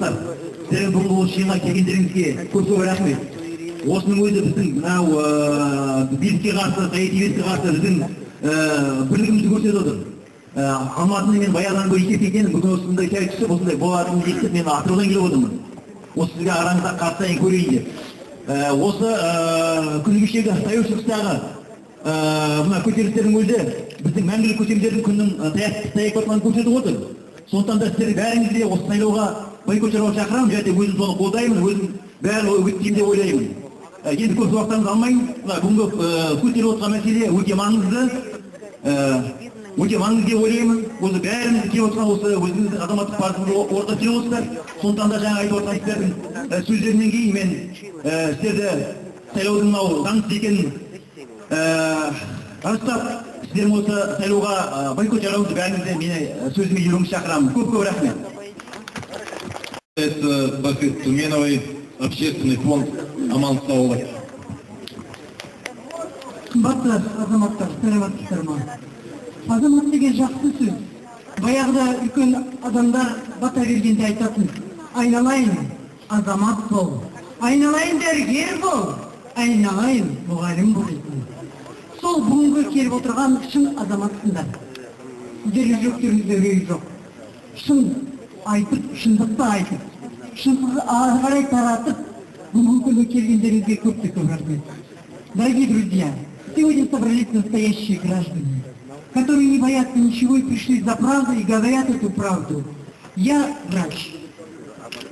Сіздердің бүгінгі осы жиынға келгендеріңізге көп рахмет. Осының өзі біздің мынау билікке қарсы, саяси билікке қарсы біздің бірлігімізді көрсетіп отыр. Алматыны мен баяғыдан бері ескерткен, бүгін осындай жай түсіп, осындай болатынын естіп, мен Атыраудан келіп отырмын. Осы сізге араңызда қатысайын көрейін деп. Осы күні кешегі таяу шығыстағы мына көтерілістердің өзі біздің мәңгілік көтерілістердің күннің таяп жатқанын көрсетіп отыр. Сондықтан да сіздердің бәріңізді де осы сайлауға бойкот жасауға шақырамын, және өзім соны қолдаймын, өзім бәрі үгіттеймін деп ойлаймын. Енді көп уақыттарыңызды алмайын. Бүгінгі көтеріп отырған мәселе өте маңызды. Өте маңызды деп ойлаймын. Осы бәріміз келіп отырған осы өзіңіздің азаматтық парызыңызды орта түсіріп отырсыздар. Сондықтан да жаңа айтып отырған сіздердің сөздерінен кейін мен сіздерді сайлаудың мынау заңсыз екенін растап, сіздердің осы сайлауға бойкот жасауыңызды бәріңізді мені сөзіме еруіңізді шақырамын. Көп рахмет. Это Бахыт Туменовой, общественный фонд Аман Саулы. Қымбатты азаматтар, сәлеметсіздер ме? Азамат деген жақсы сөз. Баяғыда үлкен адамдар бата бергенде айтатын: айналайын азамат бол, айналайын дәрігер бол, айналайын мұғалім бол дейтін. Сол бүгінгі келіп отырған шын азаматсыңдар. Сіздерге жүректеріңізде үрей жоқ. Шын айтып, шындықты айтып, шындықты ары қарай таратып, бүгінгі күнге келгендеріңізге көп рахмет. Дорогие друзья, сегодня собрались настоящие граждане, которые не боятся ничего и пришли за правду и говорят эту правду. Я врач.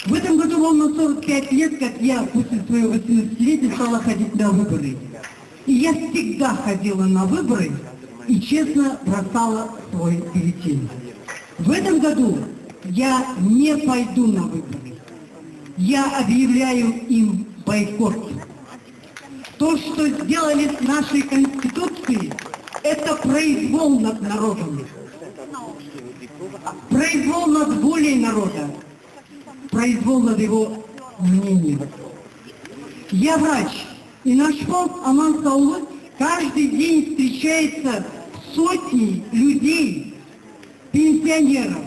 В этом году ровно 45 лет, как я после своего 18-летия стала ходить на выборы. И я всегда ходила на выборы и честно бросала свой бюллетень. В этом году я не пойду на выборы. Я объявляю им бойкот. То, что сделали с нашей Конституцией, это произвол над народом. Произвол над волей народа. Произвол над его мнением. Я врач, и наш фонд Аман Саулы каждый день встречается с сотней людей, пенсионеров,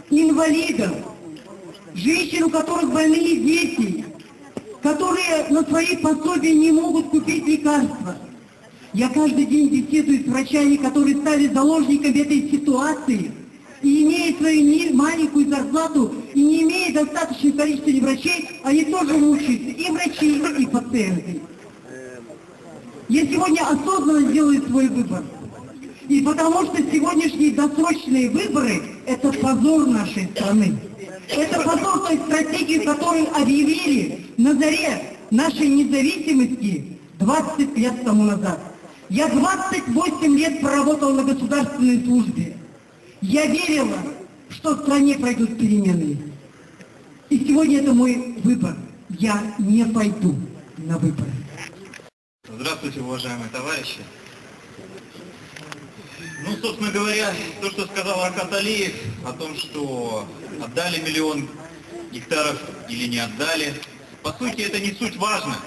инвалидов, женщин, у которых больные дети, которые на свои пособия не могут купить лекарства. Я каждый день беседую с врачами, которые стали заложниками этой ситуации, и имея свою маленькую зарплату, и не имея достаточного количества врачей, они тоже мучаются, и врачи, и пациенты. Я сегодня осознанно делаю свой выбор. И потому что сегодняшние досрочные выборы – это позор нашей страны. Это позор той стратегии, которую объявили на заре нашей независимости 20 лет тому назад. Я 28 лет проработала на государственной службе. Я верила, что в стране пройдут перемены. И сегодня это мой выбор. Я не пойду на выборы. Здравствуйте, уважаемые товарищи. Ну, собственно говоря, то, что сказал Аркад Алиев о том, что отдали 1 миллион гектаров или не отдали, по сути, это не суть важно,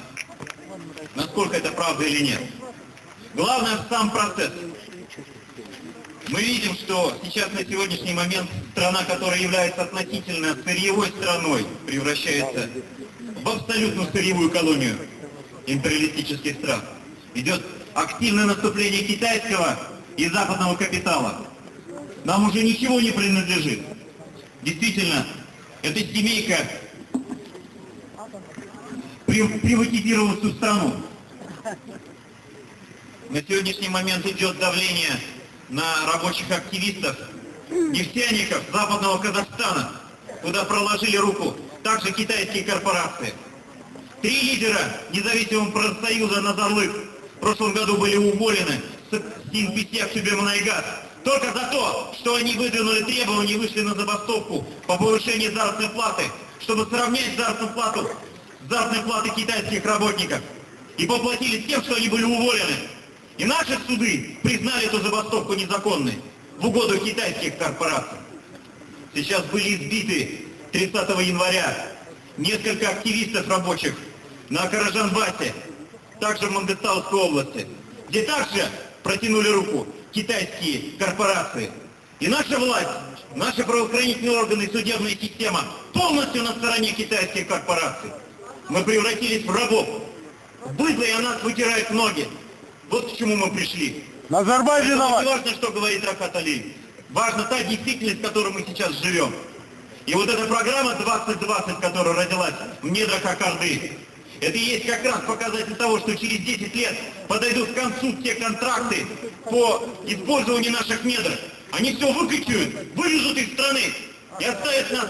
насколько это правда или нет. Главное сам процесс. Мы видим, что сейчас на сегодняшний момент страна, которая является относительно сырьевой страной, превращается в абсолютно сырьевую колонию империалистических стран. Идет активное наступление китайского и западного капитала. Нам уже ничего не принадлежит. Действительно, эта семейка приватизировала всю страну. На сегодняшний момент идет давление на рабочих активистов, нефтяников западного Казахстана, куда проложили руку также китайские корпорации. 3 лидера независимого профсоюза Назарлык в прошлом году были уволены с Синписек Сюбермунайгаз только за то, что они выдвинули требования и вышли на забастовку по повышению заработной платы, чтобы сравнять заработную плату с заработной платой китайских работников. И поплатились тем, что они были уволены. И наши суды признали эту забастовку незаконной в угоду китайских корпораций. Сейчас были избиты 30 января несколько активистов рабочих на Каражанбасе, также в Мангыстауской области, где также протянули руку китайские корпорации. И наша власть, наши правоохранительные органы и судебная система полностью на стороне китайских корпораций. Мы превратились в рабов. Быдло и о нас вытирают ноги. Вот к чему мы пришли. Назарбаев виноват. Не важно, что говорит Рафат Алиев. Важна та действительность, в которой мы сейчас живем. И вот эта программа 2020, которая родилась в недрах Акарды, это и есть как раз показатель того, что через 10 лет подойдут к концу те контракты по использованию наших недр. Они все выкачают, вывезут из страны и оставят нас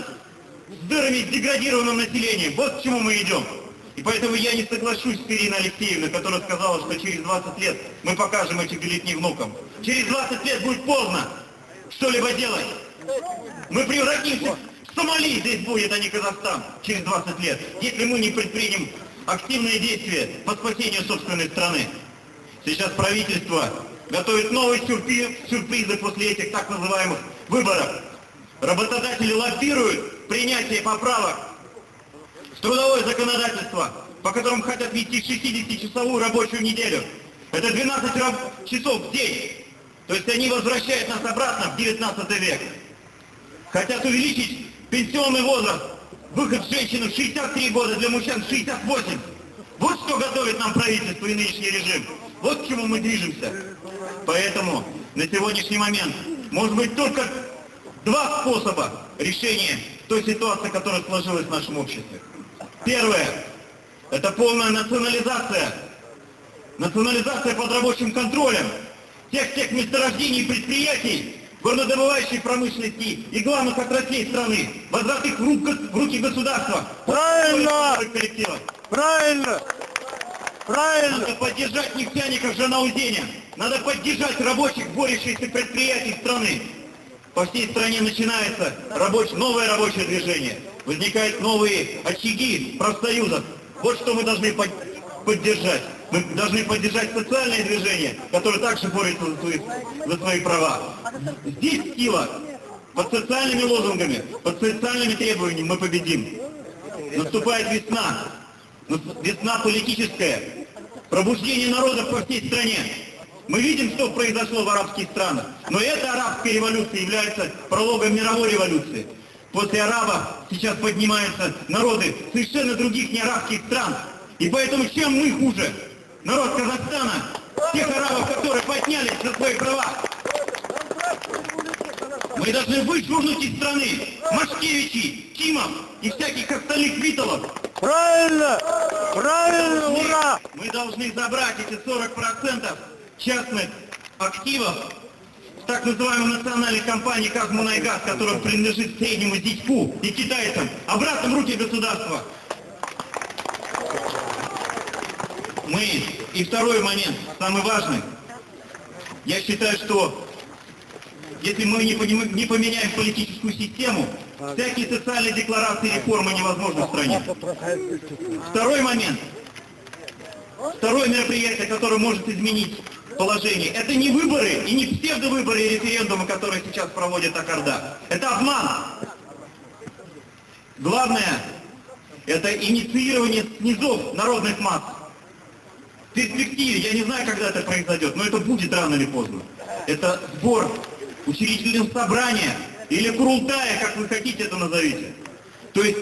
с дырами, с деградированным населением. Вот к чему мы идем. И поэтому я не соглашусь с Ириной Алексеевной, которая сказала, что через 20 лет мы покажем эти бюллетени внукам. Через 20 лет будет поздно что-либо делать. Мы превратимся в Сомали, здесь будет, а не Казахстан, через 20 лет, если мы не предпримем активные действия по спасению собственной страны. Сейчас правительство готовит новые сюрпризы после этих так называемых выборов. Работодатели лоббируют принятие поправок в трудовое законодательство, по которым хотят ввести 60-часовую рабочую неделю. Это 12 часов в день. То есть они возвращают нас обратно в 19 век. Хотят увеличить пенсионный возраст, выход женщин в 63 года, для мужчин в 68. Вот что готовит нам правительство и нынешний режим. Вот к чему мы движемся. Поэтому на сегодняшний момент может быть только два способа решения той ситуации, которая сложилась в нашем обществе. Первое – это полная национализация. Национализация под рабочим контролем тех месторождений и предприятий, горнодобывающей промышленности и главных отраслей страны, возврат их в руки государства. Правильно! Правильно! Правильно! Надо поддержать нефтяников Жанаузеня, надо поддержать рабочих, борющихся предприятий страны. По всей стране начинается новое рабочее движение, возникают новые очаги профсоюзов. Вот что мы должны поддержать. Мы должны поддержать социальное движение, которое также борется за свои права. Здесь сила. Под социальными лозунгами, под социальными требованиями мы победим. Наступает весна. Весна политическая. Пробуждение народов по всей стране. Мы видим, что произошло в арабских странах. Но эта арабская революция является прологом мировой революции. После арабов сейчас поднимаются народы совершенно других неарабских стран. И поэтому чем мы хуже? Народ Казахстана, тех арабов, которые поднялись за свои права. Мы должны вышвырнуть из страны Машкевичей, Кимов и всяких остальных виталов. Правильно! Правильно! Ура! Мы должны забрать эти 40% частных активов в так называемой национальной компании «Казмунайгаз», которая принадлежит среднему дядьку и китайцам, обратно в руки государства. И второй момент, самый важный. Я считаю, что если мы не поменяем политическую систему, всякие социальные декларации и реформы невозможны в стране. Второй момент. Второе мероприятие, которое может изменить положение, это не выборы и не псевдовыборы и референдумы, которые сейчас проводит Акарда. Это обман. Главное, это инициирование снизов народных масс. В перспективе, я не знаю, когда это произойдет, но это будет рано или поздно. Это сбор учредительного собрания или курултая, как вы хотите это назовите. То есть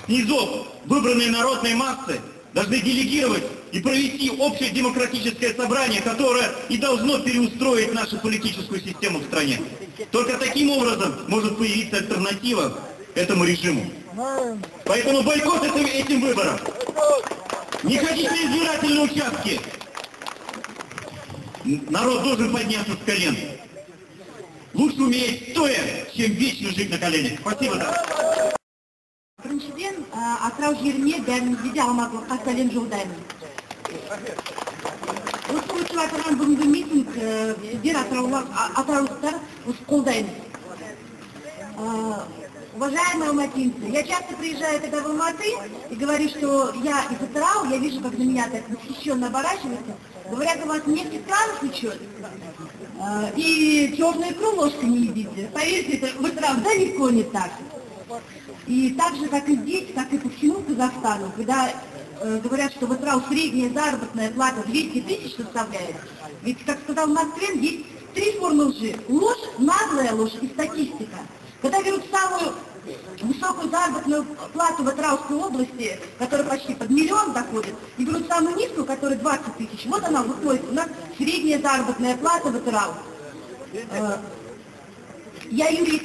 снизов выбранные народные массы должны делегировать и провести общее демократическое собрание, которое и должно переустроить нашу политическую систему в стране. Только таким образом может появиться альтернатива этому режиму. Поэтому бойкот этим выборам. Не ходить на избирательные участки. Народ должен подняться с колен. Лучше уметь стоя, чем вечно жить на коленях. Спасибо. Біріншіден, Атырау жеріне бәрімізге де алматылыққа сәлем жолдаймын. Осы өтіп жатырған бүгінгі митинг біздер атыраулықтар қолдаймыз. Уважаемые алматинцы, я часто приезжаю тогда в Алматы и говорю, что я из Атырау, я вижу, как на меня так восхищенно оборачиваются. Говорят, у вас нефть из кранов течет, и черную икру ложкой не едите. Поверьте, это в Атырау далеко не так. И так же, как и здесь, как и по всему Казахстану, когда говорят, что в Атырау средняя заработная плата 200 тысяч составляет, ведь, как сказал Москвин, есть три формы лжи. Ложь, наглость полная ложь и статистика. Когда берут самую высокую заработную плату в Атырауской области, которая почти под 1 миллион доходит, и берут самую низкую, которая 20 тысяч, вот она выходит, у нас средняя заработная плата в Атырау. Я юрист,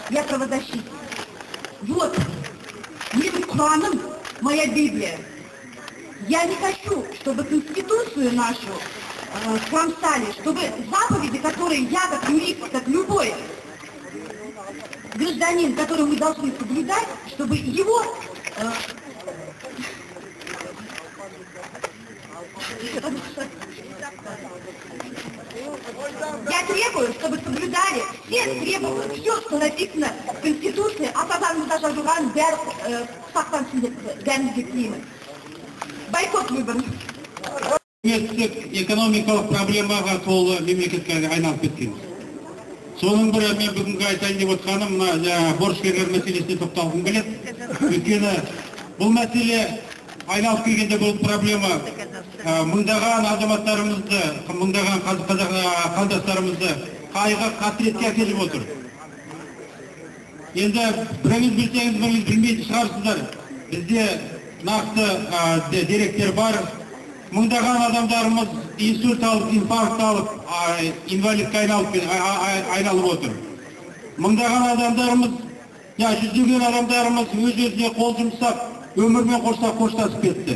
я правозащитник. Вот, моим Кураном моя Библия. Я не хочу, чтобы Конституцию нашу кромсали, чтобы заповеди, которые я, как юрист, как любой гражданин, который мы должны соблюдать, чтобы его... Я требую, чтобы соблюдали все требования, все, что написано в Конституции, а сазанымыз да жазылған бәрі сақтансын деп бәрімізге тілеймін. Бойкот выборов. Экономикалық проблемаға толы мемлекетке айналып кеткен. Соның бірі мен бүгінгі айтайын деп отырғаным мына борышкерлер мәселесіне тоқталғым келеді. Өйткені бұл мәселе айналып келгенде бұл проблема мыңдаған азаматтарымызды, мыңдаған қандастарымызды қайғы қасіретке әкеліп отыр. Енді біріңіз білсеңіз, біріңіз білмейтін шығарсыздар. Бізде нақты деректер бар. Мыңдаған адамдарымыз инсульт алып, инфаркт алып, инвалидке айналып отыр. Мыңдаған адамдарымыз, жүздеген адамдарымыз өз-өзіне қол жұмсап, өмірмен қоштасып кетті.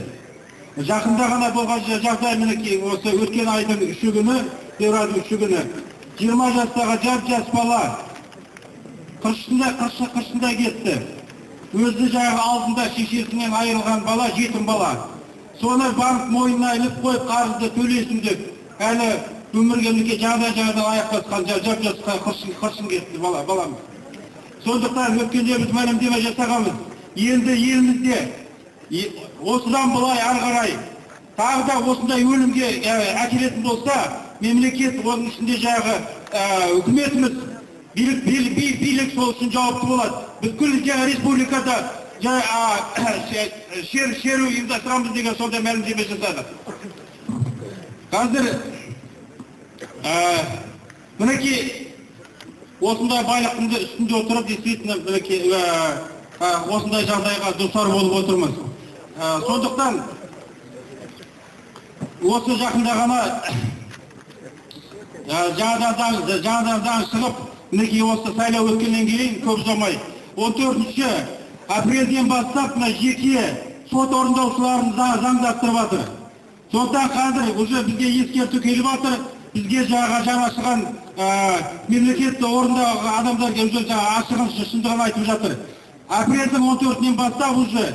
Жақында ғана болған жағдай мінекей осы өткен айдың 3 күні, февральдың 3 күні, 20 жастағы жас бала қыршында кетті. Өзі жағы алдында шешесінен айырылған бала, жетім бала. Соны банк мойнына іліп қойып, қарызды төлесін деп, әлі өміргенлікке жағдай аяқ басқан жап-жасқа қыршын кетті баламыз. Сондықтан өткенде біз мәлімдеме жасағанбыз. Енді елімізде осыдан былай ары қарай тағы да осындай өлімге әкелетін болса, мемлекет оның ішінде жағы үкіметіміз билік сол үшін жауапты болады. Бүткіл республикада шеру ұйымдастырамыз деген сондай мәлімдеме жасады. Қазір мінекей осындай байлықтың үстінде отырып, действительно мінекей осындай жағдайға душар болып отырмыз. Сондықтан осы жақында ғана жаңадан шығып, мінекей осы сайлау өткеннен кейін көп ұзамай 14 апрельден бастап жеке сот орындаушыларын заңдастырып жатыр. Сондықтан қазір уже бізге ескерту келіп жатыр, бізге жаңа шығған мемлекетті орындауға адамдарға уже ашығын шындығын айтып жатыр. Апрельдің 14-нен бастап уже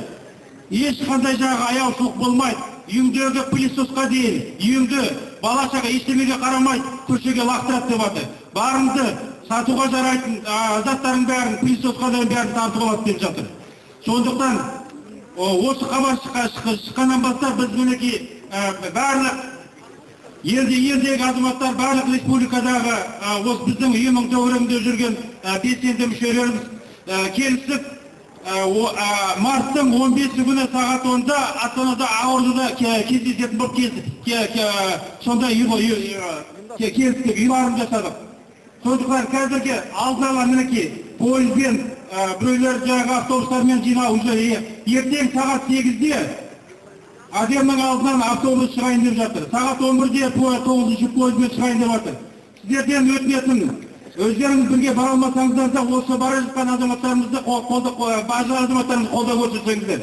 ешқандай аяушылық болмайды. Үйіңдегі пылесосқа дейін, үйіңді бала-шаға ештемеге қарамайды, көшеге лақтырады деп жатыр. Барыңды сатуға жарайтын заттардың бәрін, пылесосқа бәрін тартып алады деп жатыр. Сондықтан осы хабар шыққаннан бастап біз мінекей барлық елдегі азаматтар, барлық республикадағы осы біздің ұйымның төңірегінде жүрген белсенді мүшелеріміз келісіп марттың 15 күні сағат 10-да Астанада Ақордада кездесетін болып сондай келістік, ұйғарым жасадық. Сондықтан қазірге алдын ала мінекей пойызбен біреулер автобустармен жинау уже ертең сағат 8-де Адемнің алдынан автобус шығайын деп жатыр. Сағат 11-де 9-шы пойызбен шығайын деп жатыр. Сіздерден өтінетінім, өздеріңіз бірге бара алмасаңыздар да осы бара жатқан азаматтарымызды қолдап көрсетсеңіздер.